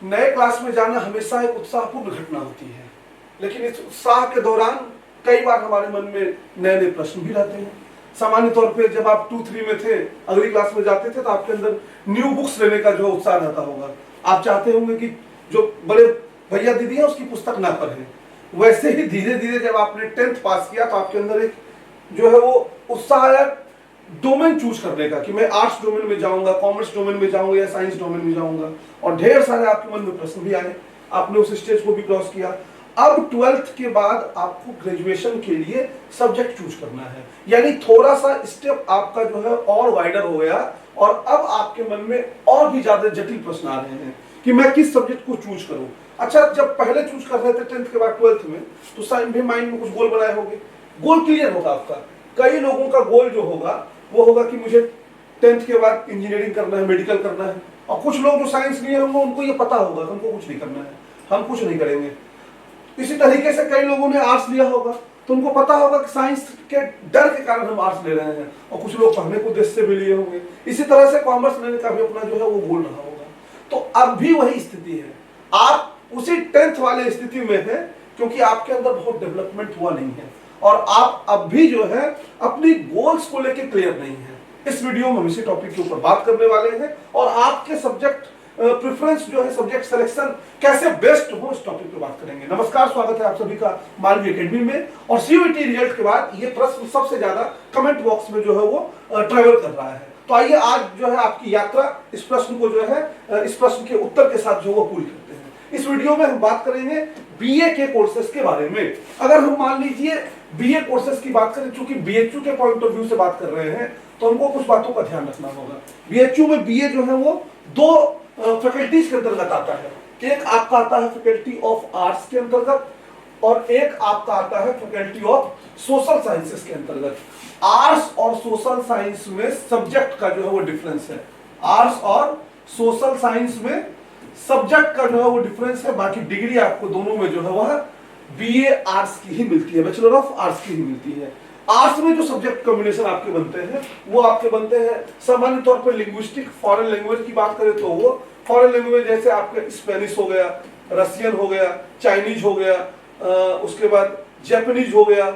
नए क्लास में जाना हमेशा एक उत्साहपूर्ण घटना होती है, लेकिन इस उत्साह के दौरान कई बार हमारे मन में नए नए प्रश्न भी रहते हैं। सामान्य तौर पे जब आप 2-3 में थे, अगली क्लास में जाते थे, तो आपके अंदर न्यू बुक्स लेने का जो उत्साह रहता होगा, आप चाहते होंगे कि जो बड़े भैया दीदी है उसकी पुस्तक ना पढ़े। वैसे ही धीरे धीरे जब आपने 10th पास किया तो आपके अंदर एक जो है वो उत्साह है डोमेन चूज करने का, कि मैं आर्ट्स डोमेन में जाऊंगा, कॉमर्स डोमेन में जाऊंगा या साइंस डोमेन में जाऊंगा। और ढेर सारे आपके मन में प्रश्न भी आए, आपने उस स्टेज को भी क्रॉस किया। अब 12th के बाद आपको ग्रेजुएशन के लिए सब्जेक्ट चूज करना है, यानी थोड़ा सा स्टेप आपका जो है और वाइडर हो गया, और अब आपके मन में और भी ज्यादा जटिल प्रश्न आ रहे हैं कि मैं किस सब्जेक्ट को चूज करूं। अच्छा, जब पहले चूज कर रहे थे 10th के बाद 12th में, तो साइन भी माइंड में कुछ गोल बनाए होंगे, गोल क्लियर होगा आपका। कई लोगों का गोल जो होगा वो होगा कि मुझे 10th के बाद इंजीनियरिंग करना है, मेडिकल करना है। और कुछ लोग जो साइंस लिए होंगे उनको ये पता होगा हमको कुछ नहीं करना है, हम कुछ नहीं करेंगे। इसी तरीके से कई लोगों ने आर्ट्स लिया होगा, तो उनको पता होगा कि साइंस के डर के कारण हम आर्ट्स ले रहे हैं। और कुछ लोग पढ़ने को उद्देश्य से भी लिए होंगे। इसी तरह से कॉमर्स लेने का भी अपना जो है वो गोल रहा होगा। तो अब भी वही स्थिति है, आप उसी 10th वाले स्थिति में है, क्योंकि आपके अंदर बहुत डेवलपमेंट हुआ नहीं है और आप अब भी जो है अपनी गोल्स को लेकर क्लियर नहीं है। इस वीडियो में हम इसी टॉपिक के ऊपर बात करने वाले हैं और आपके सब्जेक्ट प्रेफरेंस जो है, सब्जेक्ट सिलेक्शन कैसे बेस्ट हो, इस टॉपिक पे बात करेंगे। नमस्कार, स्वागत है आप सभी का मालवी एकेडमी में। और सीयूईटी रिजल्ट के बाद ये प्रश्न सबसे ज्यादा कमेंट बॉक्स में जो है वो ट्रेवल कर रहा है। तो आइए आज जो है आपकी यात्रा इस प्रश्न को जो है इस प्रश्न के उत्तर के साथ जो वो पूरी करते हैं। इस वीडियो में हम बात करेंगे बीए के कोर्सेज के बारे में। अगर हम मान लीजिए बीए कोर्सेज की बात करें, चूंकि बीएचयू के पॉइंट ऑफ व्यू से बात कर रहे हैं, तो हमको कुछ बातों का ध्यान रखना होगा। बीएचयू में बीए जो है वो दो फैकल्टीज के अंतर्गत आता है। एक आपका आता है फैकल्टी ऑफ आर्ट्स के अंतर्गत और एक आपका आता है फैकल्टी ऑफ सोशल साइंसेस के अंतर्गत। आर्ट्स और सोशल साइंस में सब्जेक्ट का जो है वो डिफरेंस है। आर्ट्स और सोशल साइंस में सब्जेक्ट का जो है वो डिफरेंस है। बाकी डिग्री आपको दोनों में जो है वह बीए आर्ट्स की ही मिलती है, बैचलर ऑफ आर्ट्स की ही मिलती है। आर्ट्स में जो सब्जेक्ट कॉम्बिनेशन आपके बनते हैं वो आपके बनते हैं सामान्य तौर पर लिंग्विस्टिक। फॉरेन लैंग्वेज की बात करें तो वो फॉरेन लैंग्वेज जैसे आपके स्पेनिश हो गया, रशियन हो गया, चाइनीज हो गया, उसके बाद जापानीज हो गया,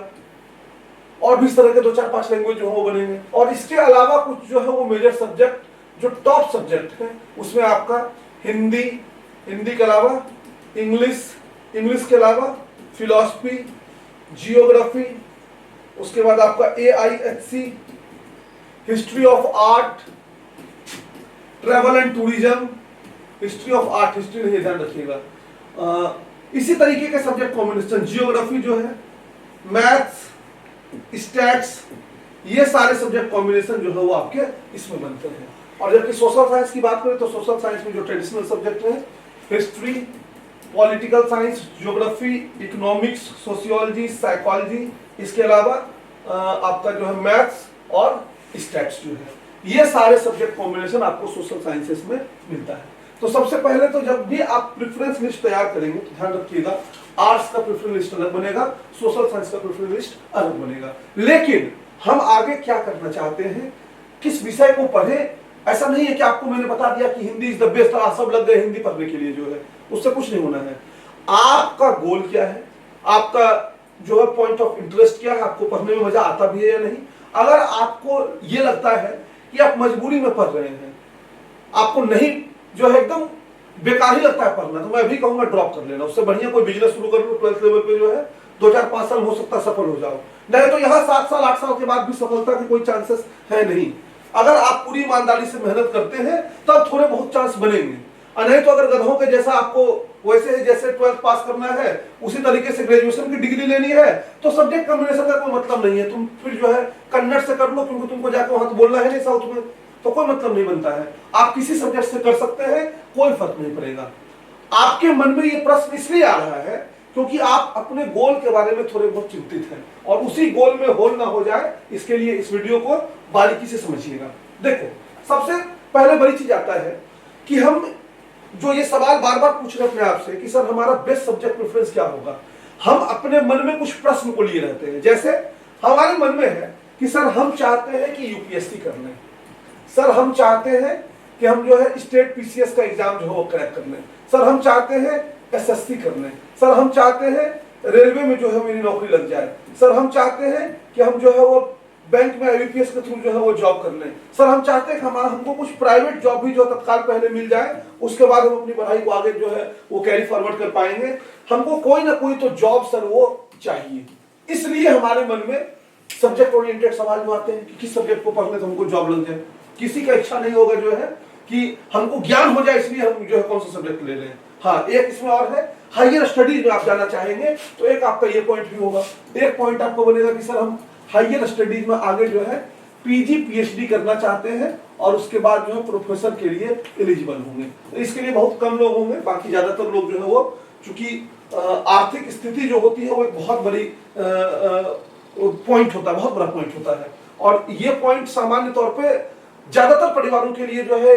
और भी इस तरह के 2-4-5 लैंग्वेज जो है वो बनेंगे। और इसके अलावा कुछ जो है वो मेजर सब्जेक्ट जो टॉप सब्जेक्ट है, उसमें आपका हिंदी, हिंदी के अलावा इंग्लिश, इंग्लिश के अलावा फिलॉसफी, जियोग्राफी, उसके बाद आपका AIHC, history of art, travel and tourism, history of art, history नहीं, ध्यान रखिएगा। इसी तरीके के सब्जेक्ट कॉम्बिनेशन, जियोग्राफी जो है, मैथ्स, स्टैट्स, ये सारे सब्जेक्ट कॉम्बिनेशन जो है वो आपके इसमें बनते हैं। और जबकि सोशल साइंस की बात करें तो सोशल साइंस में जो ट्रेडिशनल सब्जेक्ट है, history, political science, geography, economics, sociology, psychology, इसके अलावा आपका जो है मैथ्स और स्टैट्स जो है, ये सारे सब्जेक्ट कॉम्बिनेशन आपको सोशल साइंसेस में मिलता है। तो सबसे पहले तो जब भी आप प्रेफरेंस लिस्ट तैयार करेंगे तो ध्यान रखिएगा, आर्ट्स का प्रेफरेंस लिस्ट अलग बनेगा, सोशल साइंस का प्रेफरेंस लिस्ट अलग बनेगा। लेकिन हम आगे क्या करना चाहते हैं, किस विषय को पढ़ें, ऐसा नहीं है कि आपको मैंने बता दिया कि हिंदी इज द बेस्ट, सब लग गए हिंदी पढ़ने के लिए, जो है उससे कुछ नहीं होना है। आपका गोल क्या है, आपका जो है पॉइंट ऑफ इंटरेस्ट क्या है, आपको पढ़ने में मजा आता भी है या नहीं। अगर आपको ये लगता है कि आप मजबूरी में पढ़ रहे हैं, आपको नहीं जो है एकदम बेकार ही लगता है पढ़ना, तो मैं अभी कहूंगा ड्रॉप कर लेना। उससे बढ़िया कोई बिजनेस शुरू कर लो, 12th लेवल पे जो है 2-4-5 साल हो सकता है सफल हो जाओ, नहीं तो यहाँ 7 साल 8 साल के बाद भी सफलता के कोई चांसेस है नहीं। अगर आप पूरी ईमानदारी से मेहनत करते हैं तब थोड़े बहुत चांस बनेंगे, और नहीं तो अगर गधों के जैसा आपको वैसे ही जैसे 12th पास करना है उसी तरीके से ग्रेजुएशन की डिग्री लेनी है, तो सब्जेक्ट कॉम्बिनेशन का कोई मतलब नहीं है। तुम फिर जो है कन्नड़ से कर लो, क्योंकि तुमको जाकर वहां तो बोलना है नहीं साउथ में, तो कोई मतलब नहीं बनता है। आप किसी सब्जेक्ट से कर सकते हैं, कोई फर्क नहीं पड़ेगा। आपके मन में ये प्रश्न इसलिए आ रहा है क्योंकि आप अपने गोल के बारे में थोड़े बहुत चिंतित हैं, और उसी गोल में होल ना हो जाए इसके लिए इस वीडियो को बारीकी से समझिएगा। देखो, सबसे पहले बड़ी चीज आता है कि हम जो ये सवाल बार बार पूछ रहे हैं अपने आप से कि सर हमारा बेस्ट सब्जेक्ट प्रेफरेंस क्या होगा, हम अपने मन में कुछ प्रश्न को लिए रहते हैं। जैसे हमारे मन में है कि सर हम चाहते हैं कि यूपीएससी कर लें, सर हम चाहते हैं कि हम जो है स्टेट पीसीएस का एग्जाम जो है वो क्रैक कर लें, सर हम चाहते हैं एसएससी कर लें, सर हम चाहते हैं रेलवे में जो है मेरी नौकरी लग जाए, सर हम चाहते हैं कि हम जो है वो बैंक में आईपीएस के थ्रू जो है वो जॉब कर लें, सर हम चाहते हैं कि हमको कुछ प्राइवेट जॉब भी जो तत्काल पहले मिल जाए, उसके बाद हम अपनी पढ़ाई को आगे जो है वो कैरी फॉरवर्ड कर पाएंगे, हमको कोई ना कोई तो जॉब सर वो चाहिए। इसलिए हमारे मन में सब्जेक्ट ओरिएंटेड सवाल जो आते हैं कि किस सब्जेक्ट को पढ़ने तो हमको जॉब लग जाए। किसी का इच्छा नहीं होगा जो है कि हमको ज्ञान हो जाए, इसलिए हम जो है कौन सा सब्जेक्ट ले लें। हाँ, एक इसमें और है, हायर स्टडीज में आप जाना चाहेंगे तो एक आपका ये पॉइंट भी होगा। एक पॉइंट आपको बनेगा कि सर हम हायर स्टडीज में आगे जो है पीजी पीएचडी करना चाहते हैं और उसके बाद जो है प्रोफेसर के लिए एलिजिबल होंगे। तो इसके लिए बहुत कम लोग होंगे, बाकी ज्यादातर लोग जो है वो चूंकि आर्थिक स्थिति जो होती है वो एक बहुत बड़ी पॉइंट होता है, बहुत बड़ा पॉइंट होता है। और ये पॉइंट सामान्य तौर पे ज्यादातर परिवारों के लिए जो है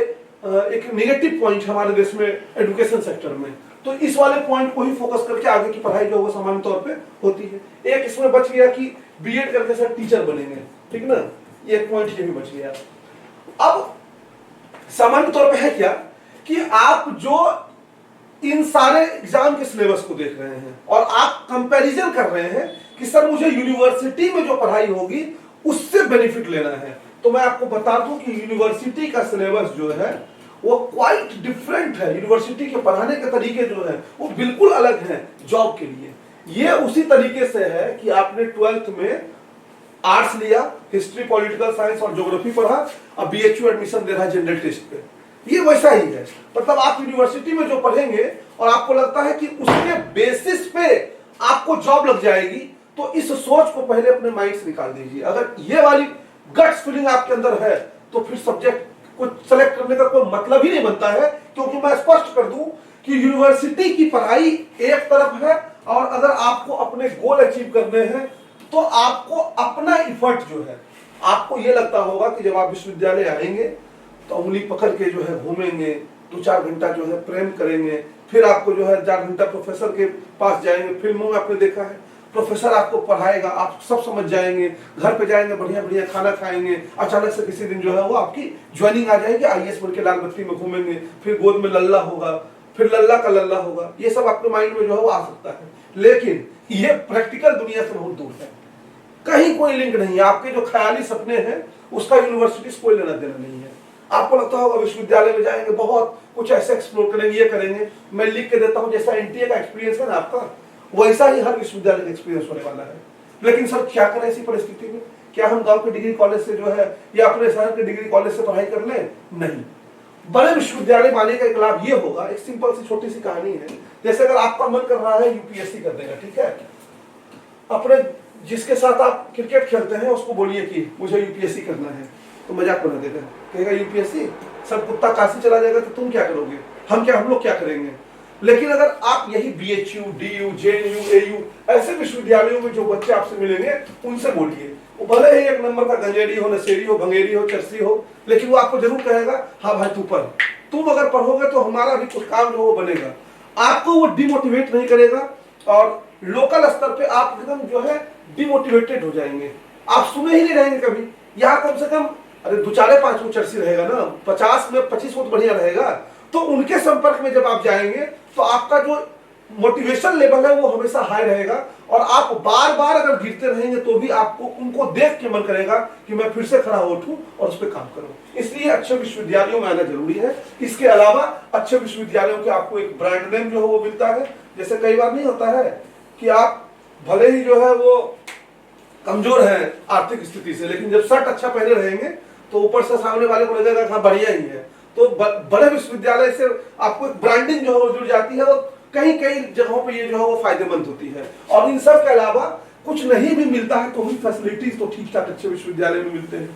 एक नेगेटिव पॉइंट हमारे देश में एजुकेशन सेक्टर में। तो इस वाले पॉइंट को ही फोकस करके आगे की पढ़ाई जो है सामान्य तौर पे होती है। एक इसमें बच गया कि बीएड करके सर टीचर बनेंगे, ठीक ना, ये एक पॉइंट ये भी बच गया। अब सामान्य तौर पे है क्या कि आप जो इन सारे एग्जाम के सिलेबस को देख रहे हैं और आप कंपैरिजन कर रहे हैं कि सर मुझे यूनिवर्सिटी में जो पढ़ाई होगी उससे बेनिफिट लेना है, तो मैं आपको बता दूं कि यूनिवर्सिटी का सिलेबस जो है वो क्वाइट डिफरेंट है। यूनिवर्सिटी के पढ़ाने के तरीके जो है वो बिल्कुल अलग हैं जॉब के लिए। ये उसी तरीके से है कि आपने 12th में आर्ट्स लिया, हिस्ट्री, पॉलिटिकल साइंस और ज्योग्राफी पढ़ा, अब बीएचयू एडमिशन दे रहा है जनरल टेस्ट पे, ये वैसा ही है। मतलब आप यूनिवर्सिटी में जो पढ़ेंगे और आपको लगता है कि उसके बेसिस पे आपको जॉब लग जाएगी, तो इस सोच को पहले अपने माइंड से निकाल दीजिए। अगर ये वाली गट्स फीलिंग आपके अंदर है तो फिर सब्जेक्ट को सेलेक्ट करने का कोई मतलब ही नहीं बनता है। क्योंकि मैं स्पष्ट कर दूं कि यूनिवर्सिटी की पढ़ाई एक तरफ है और अगर आपको अपने गोल अचीव करने हैं तो आपको अपना इफर्ट जो है, आपको ये लगता होगा कि जब आप विश्वविद्यालय आएंगे तो उंगली पकड़ के जो है घूमेंगे, 2-4 घंटा जो है प्रेम करेंगे, फिर आपको जो है 4 घंटा प्रोफेसर के पास जाएंगे। फिल्मों में आपने देखा है प्रोफेसर आपको पढ़ाएगा, आप सब समझ जाएंगे, घर पे जाएंगे, बढ़िया बढ़िया खाना खाएंगे, अचानक से किसी दिन जो है वो आपकी ज्वाइनिंग आ जाएगी, आईएएस बन के लाल बत्ती में घूमेंगे, फिर गोद में लल्ला होगा, फिर लल्ला का लल्ला होगा। ये सब आपके माइंड में जो है वो आ सकता है, लेकिन ये प्रैक्टिकल दुनिया से बहुत दूर है, कहीं कोई लिंक नहीं है। आपके जो ख्याली सपने हैं उसका यूनिवर्सिटी से कोई लेना देना नहीं है। आपको लगता होगा विश्वविद्यालय में जाएंगे, बहुत कुछ ऐसे एक्सप्लोर करेंगे, ये करेंगे। मैं लिख के देता हूँ, जैसा एनटीए का एक्सपीरियंस है ना आपका, वैसा ही हर विश्वविद्यालय का एक्सपीरियंस होने वाला है। लेकिन सर क्या करें ऐसी परिस्थिति में? क्या हम गांव के डिग्री कॉलेज से जो है या अपने शहर के डिग्री कॉलेज से पढ़ाई कर लें? नहीं। बड़े विश्वविद्यालय माने का एक लाभ ये होगा, एक सिंपल सी छोटी सी कहानी है। जैसे अगर आपका मन कर रहा है यूपीएससी करने का, ठीक है, अपने जिसके साथ आप क्रिकेट खेलते हैं उसको बोलिए कि मुझे यूपीएससी करना है, तो मजाक बना देगा, कहेगा यूपीएससी, सब कुत्ता काशी चला जाएगा तो तुम क्या करोगे, हम लोग क्या करेंगे। लेकिन अगर आप यही बीएचयू, डीयू, जेएनयू, एयू ऐसे विश्वविद्यालयों में जो बच्चे आपसे मिलेंगे उनसे बोलिए, वो भले ही एक नंबर का गंजेड़ी हो, नशेड़ी हो, भंगेरी हो, चरसी हो, लेकिन वो आपको जरूर कहेगा हाँ भाई तू पढ़, तुम अगर पढ़ोगे तो हमारा भी कुछ काम जो वो बनेगा। आपको वो डिमोटिवेट नहीं करेगा और लोकल स्तर पे आप एकदम जो है डिमोटिवेटेड हो जाएंगे, आप सुने ही नहीं रहेंगे कभी। यहाँ कम से कम अरे 2-4-5 चरसी रहेगा ना, 50 में 25 तो बढ़िया रहेगा। तो उनके संपर्क में जब आप जाएंगे तो आपका जो मोटिवेशन लेवल है वो हमेशा हाई रहेगा और आप बार बार अगर गिरते रहेंगे तो भी आपको उनको देख के मन करेगा कि मैं फिर से खड़ा हो उठूं और उस पर काम करूं। इसलिए अच्छे विश्वविद्यालयों में आना जरूरी है। इसके अलावा अच्छे विश्वविद्यालयों के आपको एक ब्रांड नेम जो है वो मिलता है। जैसे कई बार नहीं होता है कि आप भले ही जो है वो कमजोर है आर्थिक स्थिति से, लेकिन जब शर्ट अच्छा पहने रहेंगे तो ऊपर से सामने वाले को लगेगा हाँ बढ़िया ही है। तो बड़े विश्वविद्यालय से आपको एक ब्रांडिंग जो है वो जुड़ जाती है और कहीं कहीं जगहों पे ये जो है वो फायदेमंद होती है। और इन सब के अलावा कुछ नहीं भी मिलता है तो भी फैसिलिटीज तो ठीक ठाक अच्छे विश्वविद्यालय में मिलते हैं।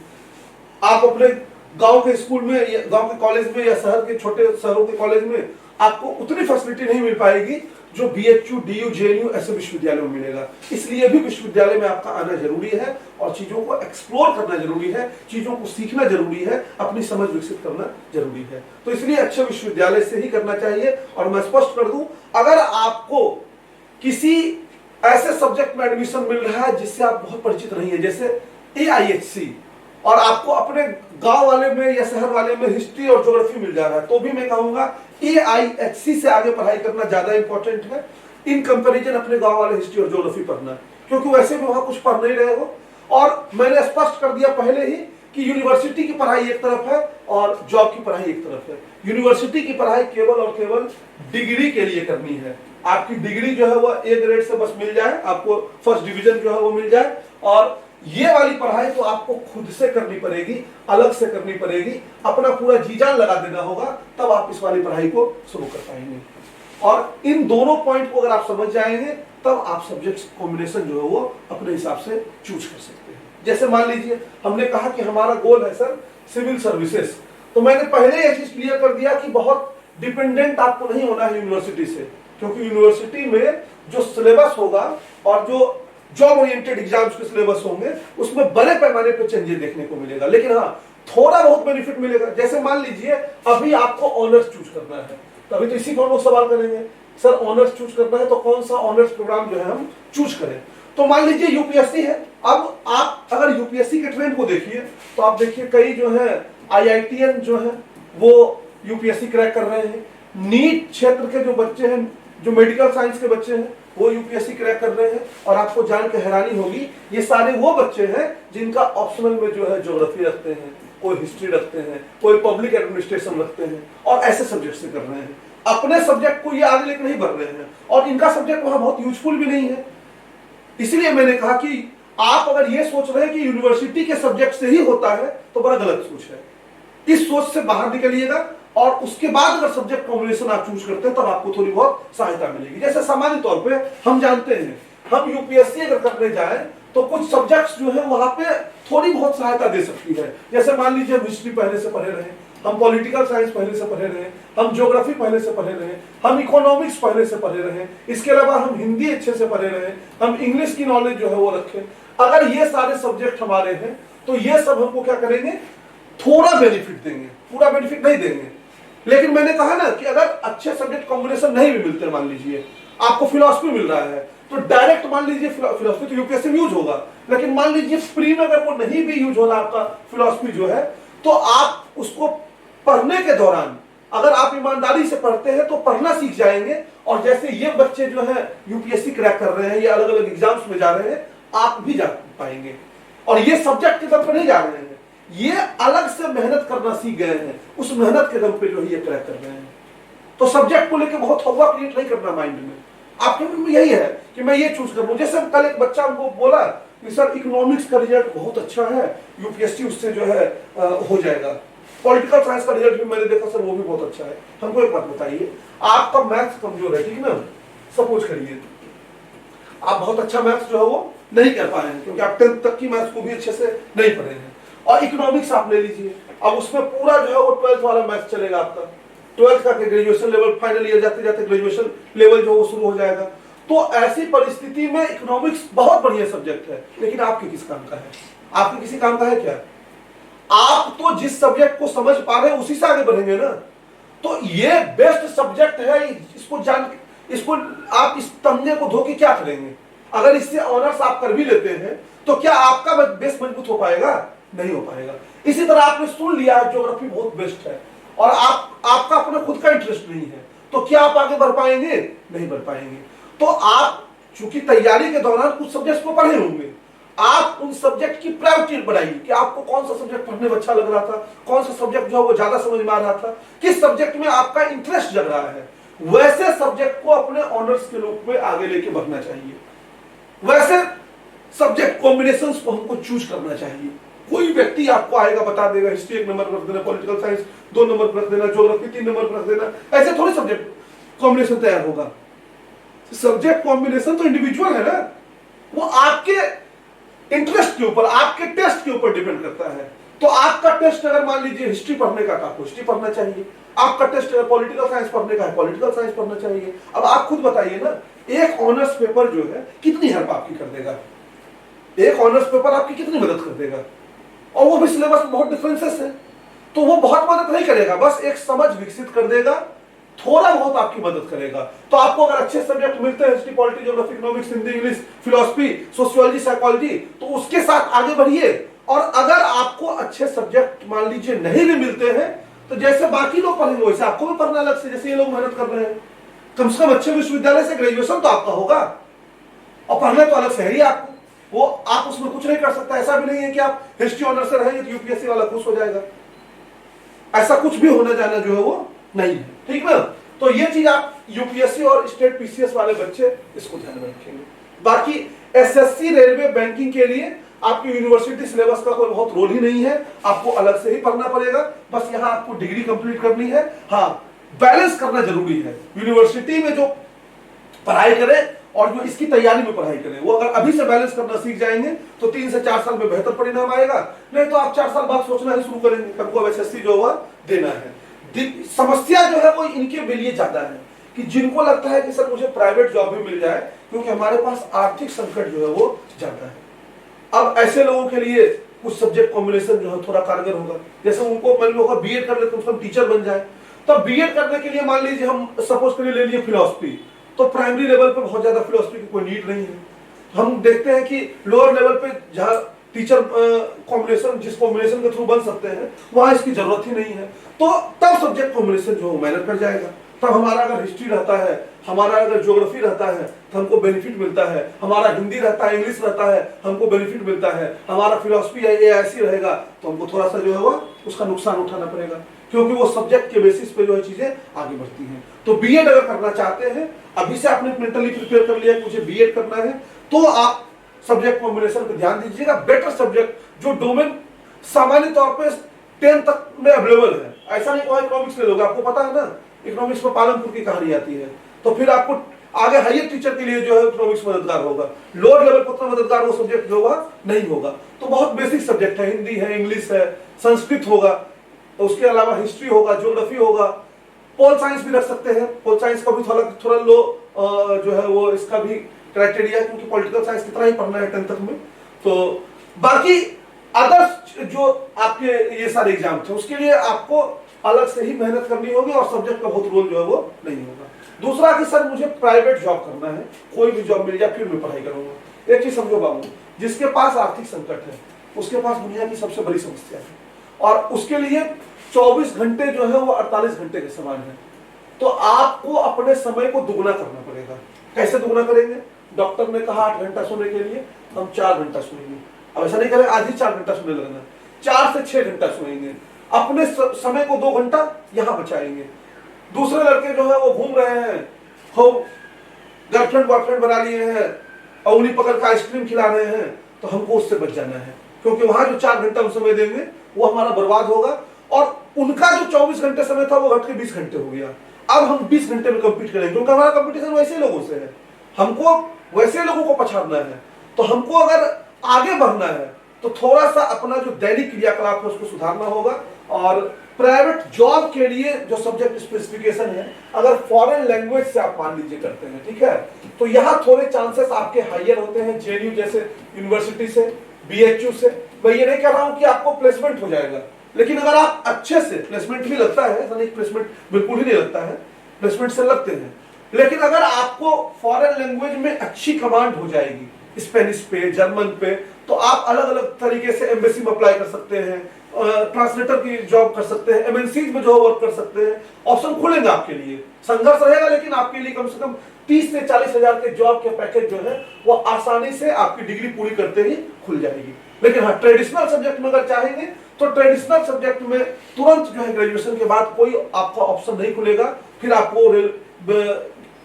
आप अपने गांव के स्कूल में या गांव के कॉलेज में या शहर के छोटे शहरों के कॉलेज में आपको उतनी फैसिलिटी नहीं मिल पाएगी जो बीएचयू, डीयू, जेएनयू ऐसे विश्वविद्यालयों में मिलेगा। इसलिए भी विश्वविद्यालय में आपका आना जरूरी है और चीजों को एक्सप्लोर करना जरूरी है, चीजों को सीखना जरूरी है, अपनी समझ विकसित करना जरूरी है। तो इसलिए अच्छे विश्वविद्यालय से ही करना चाहिए। और मैं स्पष्ट कर दूं, अगर आपको किसी ऐसे सब्जेक्ट में एडमिशन मिल रहा है जिससे आप बहुत परिचित नहीं है, जैसे AIHC और आपको अपने गांव वाले में या शहर वाले में हिस्ट्री और ज्योग्राफी मिल जा रहा है, तो भी मैं कहूंगा AIHC से आगे पढ़ाई करना ज्यादा इंपॉर्टेंट है इन कंपैरिजन अपने गांव वाले हिस्ट्री और ज्योग्राफी पढ़ना, क्योंकि वैसे भी वहां कुछ पढ़ नहीं रहे हो। और मैंने स्पष्ट कर दिया पहले ही कि यूनिवर्सिटी की पढ़ाई एक तरफ है और जॉब की पढ़ाई एक तरफ है। यूनिवर्सिटी की पढ़ाई केवल और केवल डिग्री के लिए करनी है, आपकी डिग्री जो है वो A ग्रेड से बस मिल जाए, आपको फर्स्ट डिवीजन जो है वो मिल जाए, और ये वाली पढ़ाई तो आपको खुद से करनी पड़ेगी, अलग से करनी पड़ेगी, अपना पूरा जी जान लगा देना होगा, तब आप इस वाली पढ़ाई को शुरू कर पाएंगे। और इन दोनों पॉइंट को अगर आप समझ जाएंगे तब आप सब्जेक्ट कॉम्बिनेशन जो है वो अपने हिसाब से चूज कर सकते हैं। जैसे मान लीजिए हमने कहा कि हमारा गोल है सर सिविल सर्विसेज, तो मैंने पहले यह चीज क्लियर कर दिया कि बहुत डिपेंडेंट आपको नहीं होना है यूनिवर्सिटी से, क्योंकि यूनिवर्सिटी में जो सिलेबस होगा और जो जॉब ओरिएंटेड एग्जाम्स के सिलेबस होंगे उसमें बड़े पैमाने पर चेंजेस देखने को मिलेगा, लेकिन हाँ थोड़ा बहुत बेनिफिट मिलेगा। जैसे मान लीजिए अभी आपको ऑनर्स चूज करना है, तभी तो इसी पर हम लोग सवाल करेंगे सर ऑनर्स चूज करना है तो कौन सा ऑनर्स प्रोग्राम जो है हम चूज करें। तो मान लीजिए यूपीएससी है, अब आप अगर यूपीएससी के ट्रेंड को देखिए तो आप देखिए कई जो है IITian जो है वो यूपीएससी क्रैक कर रहे हैं, नीट क्षेत्र के जो बच्चे हैं, जो मेडिकल साइंस के बच्चे हैं वो यूपीएससी क्रैक कर रहे हैं। और आपको जान के हैरानी होगी ये सारे वो बच्चे हैं जिनका ऑप्शनल में जो है ज्योग्राफी रखते हैं, कोई हिस्ट्री रखते हैं, कोई पब्लिक एडमिनिस्ट्रेशन रखते हैं, और ऐसे सब्जेक्ट से कर रहे हैं, अपने सब्जेक्ट को ये आगे लेकर नहीं बढ़ रहे हैं, और इनका सब्जेक्ट वहां बहुत यूजफुल भी नहीं है। इसलिए मैंने कहा कि आप अगर ये सोच रहे हैं कि यूनिवर्सिटी के सब्जेक्ट से ही होता है तो बड़ा गलत सोच है। इस सोच से बाहर निकलिएगा और उसके बाद अगर सब्जेक्ट कॉम्बिनेशन आप चूज करते हैं तब आपको थोड़ी बहुत सहायता मिलेगी। जैसे सामान्य तौर पे हम जानते हैं हम यूपीएससी अगर करने जाए तो कुछ सब्जेक्ट्स जो है वहां पे थोड़ी बहुत सहायता दे सकती है। जैसे मान लीजिए हम हिस्ट्री पहले से पढ़े रहे, हम पॉलिटिकल साइंस पहले से पढ़े रहे, हम ज्योग्राफी पहले से पढ़े रहे, हम इकोनॉमिक्स पहले से पढ़े रहे, इसके अलावा हम हिंदी अच्छे से पढ़े रहे, हम इंग्लिश की नॉलेज जो है वो रखें। अगर ये सारे सब्जेक्ट हमारे हैं तो ये सब हमको क्या करेंगे, थोड़ा बेनिफिट देंगे, पूरा बेनिफिट नहीं देंगे। लेकिन मैंने कहा ना कि अगर अच्छे सब्जेक्ट कॉम्बिनेशन नहीं भी मिलते, मान लीजिए आपको फिलॉसफी मिल रहा है तो डायरेक्ट मान लीजिए फिलॉसफी तो यूपीएससी में यूज होगा, लेकिन मान लीजिए प्री में अगर वो नहीं भी यूज हो रहा आपका फिलॉसफी जो है, तो आप उसको पढ़ने के दौरान अगर आप ईमानदारी से पढ़ते हैं तो पढ़ना सीख जाएंगे। और जैसे ये बच्चे जो है यूपीएससी क्रैक कर रहे हैं, ये अलग अलग एग्जाम्स में जा रहे हैं, आप भी जा पाएंगे। और ये सब्जेक्ट के दम पे नहीं जा रहे हैं, ये अलग से मेहनत करना सीख गए हैं, उस मेहनत के दम पे जो है ये क्रैक कर रहे हैं। तो सब्जेक्ट को लेकर बहुत हवा क्रिएट नहीं करना माइंड में, आपके मन में यही है कि मैं ये चूज करूं। जैसे कल एक बच्चा हमको बोला कि सर इकोनॉमिक्स का रिजल्ट बहुत अच्छा है, यूपीएससी उससे जो है हो जाएगा। पॉलिटिकल साइंस का रिजल्ट भी मैंने देखा सर वो भी बहुत अच्छा है। हमको एक बात बताइए, आपका मैथ्स कमजोर है, ठीक है ना, सपोज करिए आप बहुत अच्छा मैथ्स जो है वो नहीं कर पा रहे हैं क्योंकि आप 10th तक की मैथ्स को भी अच्छे से नहीं पढ़े हैं, और इकोनॉमिक्स आप ले लीजिए, अब उसमें पूरा जो है वो 12th वाला मैथ्स चलेगा आपका, 12th का ग्रेजुएशन लेवल, फाइनल ईयर जाते जाते ग्रेजुएशन लेवल जो वो शुरू हो जाएगा। तो ऐसी परिस्थिति में इकोनॉमिक्स बहुत बढ़िया सब्जेक्ट है, लेकिन आपके किस काम का है? आपके किसी काम का है क्या? आप तो जिस सब्जेक्ट को समझ पा रहे हैं उसी से आगे बढ़ेंगे ना। तो ये बेस्ट सब्जेक्ट है, इसको जान, इसको आप इस तमने को धो के क्या करेंगे? अगर इससे ऑनर्स आप कर भी लेते हैं तो क्या आपका बेस मजबूत हो पाएगा? नहीं हो पाएगा। इसी तरह आपने सुन लिया ज्योग्राफी बहुत बेस्ट है और आपका अपना खुद का इंटरेस्ट नहीं है, तो क्या आप आगे बढ़ पाएंगे? नहीं बढ़ पाएंगे। तो आप चूंकि तैयारी के दौरान कुछ सब्जेक्ट को पढ़े होंगे, आप उन सब्जेक्ट की प्रायोरिटी बढ़ाइए कि आपको कौन सा सब्जेक्ट पढ़ने में अच्छा लग रहा था, कौन सा सब्जेक्ट जो है वो ज्यादा समझ में आ रहा था, किस सब्जेक्ट में आपका इंटरेस्ट जग रहा है, वैसे सब्जेक्ट को अपने ऑनर्स के रूप में आगे लेके बढ़ना चाहिए। वैसे सब्जेक्ट कॉम्बिनेशंस को हमको चूज करना चाहिए। कोई व्यक्ति आपको आएगा बता देगा हिस्ट्री 1 नंबर पर रख देना, पॉलिटिकल साइंस 2 नंबर पर रख देना, ज्योग्राफी 3 नंबर पर रख देना, ऐसे थोड़ी सब्जेक्ट कॉम्बिनेशन तैयार होगा। सब्जेक्ट कॉम्बिनेशन तो इंडिविजुअल है ना, वो आपके इंटरेस्ट के ऊपर, आपके टेस्ट के ऊपर डिपेंड करता है। तो आपका टेस्ट अगर मान लीजिए हिस्ट्री पढ़ने का, तो आपको हिस्ट्री पढ़ना चाहिए। आपका टेस्ट अगर पॉलिटिकल साइंस पढ़ने का है, पॉलिटिकल साइंस पढ़ना चाहिए। अब आप खुद बताइए ना, एक ऑनर्स पेपर जो है कितनी हेल्प आपकी कर देगा? एक ऑनर्स पेपर आपकी कितनी मदद कर देगा? और वो भी सिलेबस में बहुत डिफरेंसेस है, तो वो बहुत मदद नहीं करेगा, बस एक समझ विकसित कर देगा, थोड़ा बहुत आपकी मदद करेगा। तो आपको अगर अच्छे सब्जेक्ट मिलते हैं, history, polity, geography, economics, Hindi, English, philosophy, sociology, psychology, तो उसके साथ आगे बढ़िए और अगर आपको अच्छे सब्जेक्ट मान लीजिए नहीं भी मिलते हैं तो जैसे बाकी लोग पढ़ेंगे वैसे आपको भी पढ़ना अलग से, जैसे ये लोग मेहनत कर रहे हैं। कम से कम अच्छे विश्वविद्यालय से ग्रेजुएशन तो आपका होगा, और पढ़ना तो अलग से है ही आपको, वो आप उसमें कुछ नहीं कर सकता। ऐसा भी नहीं है कि आप हिस्ट्री ऑनर से रहेंगे तो यूपीएससी वाला खुश हो जाएगा, ऐसा कुछ भी होना जाना जो है वो नहीं है, ठीक ना। तो ये चीज आप यूपीएससी और स्टेट पीसीएस वाले बच्चे इसको ध्यान में रखेंगे। बाकी एसएससी, रेलवे, बैंकिंग के लिए आपकी यूनिवर्सिटी सिलेबस का कोई बहुत रोल ही नहीं है, आपको अलग से ही पढ़ना पड़ेगा। बस यहाँ आपको डिग्री कंप्लीट करनी है। हाँ, बैलेंस करना जरूरी है, यूनिवर्सिटी में जो पढ़ाई करें और जो इसकी तैयारी में पढ़ाई करें, वो अगर अभी से बैलेंस करना सीख जाएंगे तो 3 से 4 साल में बेहतर परिणाम आएगा। नहीं तो आप 4 साल बाद सोचना ही शुरू करेंगे हमको अब एसएससी जो हुआ देना है। समस्या जो है वो इनके लिए ज्यादा है कि जिनको लगता है कि सर मुझे प्राइवेट जॉब भी मिल जाए, क्योंकि हमारे पास आर्थिक संकट जो है वो ज्यादा है। अब ऐसे लोगों के लिए कुछ सब्जेक्ट कॉम्बिनेशन जो है थोड़ा कारगर होगा। जैसे उनको मान लो बीएड कर ले तो उसमें टीचर बन जाए, तो बीएड करने के लिए मान लीजिए हम सपोज करिए ले लिए फिलोसफी, तो प्राइमरी लेवल पे बहुत ज्यादा फिलोसफी की कोई नीड नहीं है। हम देखते हैं कि लोअर लेवल पे जहाँ टीचर कॉम्बिनेशन जिस कॉम्बिनेशन के थ्रू बन सकते हैं वहां इसकी जरूरत ही नहीं है, तो तब सब्जेक्ट कॉम्बिनेशन जो है मेहनत कर जाएगा। तब हमारा अगर हिस्ट्री रहता है, हमारा अगर ज्योग्राफी रहता है तो हमको बेनिफिट मिलता है, हमारा हिंदी रहता है, इंग्लिश रहता है, हमको बेनिफिट मिलता है, हमारा फिलोसफी या एआईसी रहेगा तो हमको थोड़ा सा जो है वो उसका नुकसान उठाना पड़ेगा, क्योंकि वो सब्जेक्ट के बेसिस पे जो है चीजें आगे बढ़ती हैं। तो बीएड अगर करना चाहते हैं, अभी से आपने मेंटली प्रिपेयर कर लिया मुझे बीएड करना है, तो आप सब्जेक्ट कॉम्बिनेशन पे ध्यान दीजिएगा। बेटर सब्जेक्ट जो डोमेन सामान्य तौर पे 10 तक में अवेलेबल है, ऐसा नहीं कोई इकोनॉमिक्स ले लोगे, आपको पता है ना इकोनॉमिक्स में पालनपुर की कहानी आती है, तो फिर आपको आगे हायर टीचर के लिए जो है इकोनॉमिक्स मददगार होगा। लोअर लेवल पर उतना मददगार वो सब्जेक्ट जो होगा नहीं होगा। तो बहुत बेसिक सब्जेक्ट है, हिंदी है, इंग्लिश है, संस्कृत होगा, तो उसके अलावा हिस्ट्री होगा, ज्योग्राफी होगा, पोल साइंस भी रख सकते हैं। पोल साइंस का भी थोड़ा लो जो है वो इसका भी क्राइटेरिया है, क्योंकि पॉलिटिकल साइंस कितना ही पढ़ना है 10 तक में। तो बाकी अदर्स जो आपके ये सारे एग्जाम थे उसके लिए आपको अलग से ही मेहनत करनी होगी और सब्जेक्ट का बहुत रोल जो है वो नहीं होगा। दूसरा कि सर मुझे प्राइवेट जॉब करना है, कोई भी जॉब मिल जाए फिर मैं पढ़ाई करूंगा। एक चीज समझो बाबू, जिसके पास आर्थिक संकट है उसके पास दुनिया की सबसे बड़ी समस्या है, और उसके लिए 24 घंटे जो है वो 48 घंटे के समान है। तो आपको अपने समय को दुगना करना पड़ेगा। कैसे दुगना करेंगे? डॉक्टर ने कहा 8 घंटा सोने के लिए, हम 4 घंटा सोएंगे। अब ऐसा नहीं करें आज ही 4 घंटा सोने लगना, 4 से 6 घंटा सोएंगे। अपने समय को 2 घंटा यहाँ बचाएंगे। दूसरे लड़के जो है वो घूम रहे हैं, हो गर्लफ्रेंड बॉयफ्रेंड बना लिए हैं, उंगली पकड़ कर आइसक्रीम खिला रहे हैं, तो हमको उससे बच जाना है, क्योंकि वहां जो 4 घंटा समय देंगे वो हमारा बर्बाद होगा। और उनका जो 24 घंटे समय था वो घट के 20 घंटे हो गया। अब हम 20 घंटे में कम्पीट करेंगे, क्योंकि हमारा कंपटीशन वैसे लोगों से है, हमको वैसे लोगों को पछाड़ना है। तो हमको अगर आगे बढ़ना है तो थोड़ा सा अपना जो दैनिक क्रियाकलाप है उसको सुधारना होगा। और प्राइवेट जॉब के लिए जो सब्जेक्ट स्पेसिफिकेशन है, अगर फॉरेन लैंग्वेज से आप मान लीजिए करते हैं, ठीक है, तो यहाँ थोड़े चांसेस आपके हाइयर होते हैं जेएनयू जैसे यूनिवर्सिटी से, बीएचयू से। मैं ये नहीं कह रहा हूं कि आपको प्लेसमेंट हो जाएगा, लेकिन अगर आप अच्छे से, प्लेसमेंट भी लगता है, ऐसा नहीं प्लेसमेंट बिल्कुल ही नहीं लगता है, प्लेसमेंट से लगते हैं, लेकिन अगर आपको फॉरेन लैंग्वेज में अच्छी कमांड हो जाएगी, स्पेनिश पे, जर्मन पे, तो आप अलग अलग तरीके से एम्बेसी में अप्लाई कर सकते हैं, ट्रांसलेटर की जॉब कर सकते हैं, एमएनसीज में जो वर्क कर सकते हैं। ऑप्शन खुलेंगे आपके लिए, संघर्ष रहेगा, लेकिन आपके लिए कम से कम 30 से 40 हजार के जॉब के पैकेज जो है वो आसानी से आपकी डिग्री पूरी करते ही खुल जाएगी। लेकिन हाँ, ट्रेडिशनल सब्जेक्ट में अगर चाहेंगे तो ट्रेडिशनल सब्जेक्ट में तुरंत जो है ग्रेजुएशन के बाद कोई आपका ऑप्शन नहीं खुलेगा, फिर आपको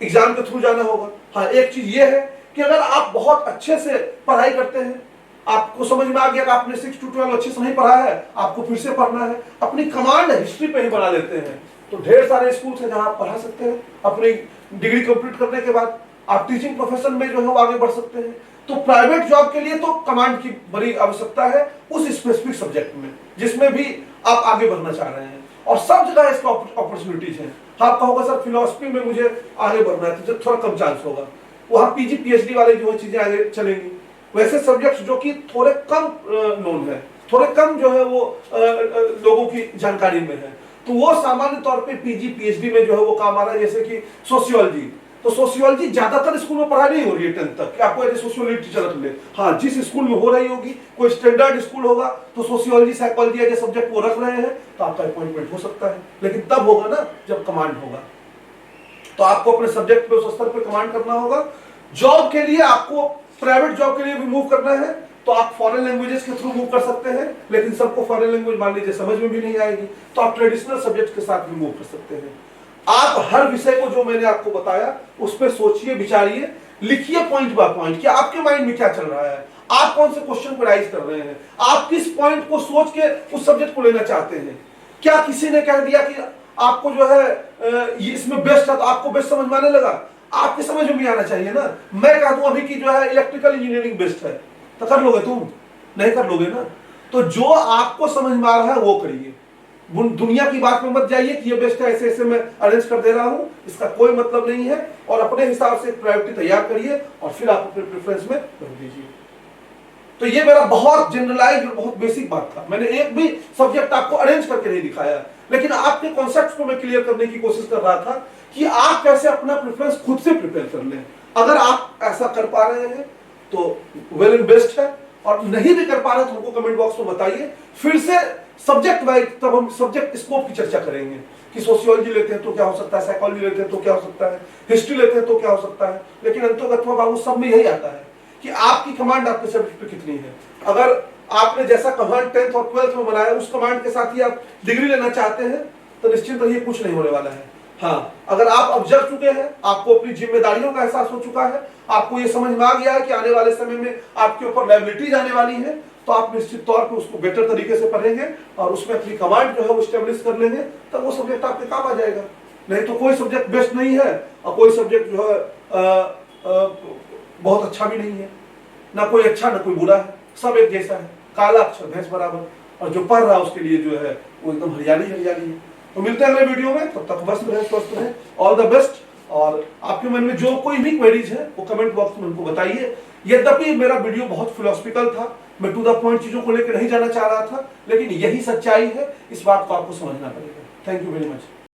एग्जाम के थ्रू जाना होगा। हाँ, एक चीज ये है कि अगर आप बहुत अच्छे से पढ़ाई करते हैं, आपको समझ में आ गया कि आपने 6 to 12 अच्छे से नहीं पढ़ा है, आपको फिर से पढ़ना है, अपनी कमांड हिस्ट्री पे ही बना लेते हैं, तो ढेर सारे स्कूल हैं जहां आप पढ़ा सकते हैं। अपनी डिग्री कंप्लीट करने के बाद आप टीचिंग प्रोफेशन में जो है वो आगे बढ़ सकते हैं। तो प्राइवेट जॉब के लिए तो कमांड की बड़ी आवश्यकता है उस स्पेसिफिक सब्जेक्ट में जिसमें भी आप आगे बढ़ना चाह रहे हैं, और सब जगह इसका अपॉर्चुनिटीज है। आप कहोगे सर फिलोसफी में मुझे आगे बढ़ना है तो थोड़ा कम चांस होगा, वहां पीजी पीएचडी वाले जो चीजें आगे चलेंगी। वैसे सब्जेक्ट्स जो कि थोड़े कम नोन है, थोड़े कम जो है वो लोगों की जानकारी में है, तो वो सामान्य तौर पे पीजी पीएचडी में जो है वो काम आ रहा है। जैसे कि सोशियोलॉजी, तो सोशियोलॉजी ज्यादातर स्कूल में पढ़ाई नहीं हो रही है 10th तक कि आपको ऐसे सोशियोलॉजी टीचर रख ले। हाँ, जिस स्कूल में हो रही होगी, कोई स्टैंडर्ड स्कूल होगा तो सोशियोलॉजी साइकोलॉजी के सब्जेक्ट वो रख रहे हैं तो आपका अपॉइंटमेंट हो सकता है, लेकिन तब होगा ना जब कमांड होगा। तो आपको अपने सब्जेक्ट पे उस स्तर पे कमांड करना होगा। जॉब के लिए आपको प्राइवेट जॉब के लिए भी मूव करना है तो आप फॉरेन लैंग्वेजेस के थ्रू मूव कर सकते हैं, लेकिन सबको फॉरेन लैंग्वेज मान लीजिए समझ में भी नहीं आएगी तो आप ट्रेडिशनल सब्जेक्ट के साथ भी मूव कर सकते हैं। आप हर विषय को जो मैंने आपको बताया उस पर सोचिए, विचारिए, लिखिए पॉइंट बाय पॉइंट कि आपके माइंड में क्या चल रहा है, आप कौन से क्वेश्चन को राइज कर रहे हैं, आप किस पॉइंट को सोच के उस सब्जेक्ट को लेना चाहते हैं। क्या किसी ने कह दिया कि आपको जो है इसमें बेस्ट है तो आपको बेस्ट समझ में आने लगा, आपकी समझ में भी आना चाहिए ना। मैं कह दूं अभी की जो है इलेक्ट्रिकल इंजीनियरिंग बेस्ट है तो कर लोगे तुम? नहीं कर लोगे ना। तो जो आपको समझ में आ रहा है वो करिए, दुनिया की बात में मत जाइए कि ये बेस्ट है, ऐसे ऐसे मैं अरेंज कर दे रहा हूं, इसका कोई मतलब नहीं है। और अपने हिसाब से प्रायोरिटी तैयार करिए और फिर आप अपने प्रेफरेंस में रख दीजिए। तो ये मेरा बहुत जनरलाइज और बहुत बेसिक बात था। मैंने एक भी सब्जेक्ट आपको अरेंज करके नहीं दिखाया, लेकिन आपके कॉन्सेप्ट को मैं क्लियर करने की कोशिश कर रहा था कि आप कैसे अपना प्रेफरेंस खुद से प्रिपेयर कर लें। अगर आप ऐसा कर पा रहे हैं तो वेल एंड बेस्ट है, और नहीं भी कर पा रहे तो हमको कमेंट बॉक्स में बताइए। फिर से सब्जेक्ट वाइज तब हम सब्जेक्ट स्कोप की चर्चा करेंगे कि सोशियोलॉजी लेते हैं तो क्या हो सकता है, साइकोलॉजी लेते हैं तो क्या हो सकता है, हिस्ट्री लेते हैं तो क्या हो सकता है। लेकिन अंतोगत्वा बाबू सब में यही आता है कि आपकी कमांड आपके सब्जेक्ट पे कितनी है। अगर आपने जैसा कमांड 10th और 12th में बनाया उस कमांड के साथ ही आप डिग्री लेना चाहते हैं तो निश्चित रहिए कुछ नहीं होने वाला है। हाँ, अगर आप अब जग चुके हैं, आपको अपनी जिम्मेदारियों का एहसास हो चुका है, आपको ये समझ में आ गया है कि आने वाले समय में आपके ऊपर लायबिलिटीज आने वाली है, तो आप निश्चित तौर पे उसको बेटर तरीके से पढ़ेंगे और उसमें अपनी कमांड जो है वो स्टेब्लिश कर लेंगे, तब वो सब्जेक्ट आपके काम आ जाएगा। नहीं तो कोई सब्जेक्ट बेस्ट नहीं है और कोई सब्जेक्ट जो है बहुत अच्छा भी नहीं है, ना कोई अच्छा ना कोई बुरा है, सब एक जैसा है, काला अक्षर भैंस बराबर। और जो पढ़ रहा है उसके लिए जो है वो एकदम हरियाली हरियाली है। तो मिलते हैं अगले वीडियो में, तब तक मस्त रहे, स्वस्थ रहे, ऑल द बेस्ट। और आपके मन में जो कोई भी क्वेरीज है वो कमेंट बॉक्स में उनको बताइए। यद्यपि मेरा वीडियो बहुत फिलोसफिकल था, मैं टू द पॉइंट चीजों को लेकर नहीं जाना चाह रहा था, लेकिन यही सच्चाई है, इस बात को आपको समझना पड़ेगा। Thank you very much.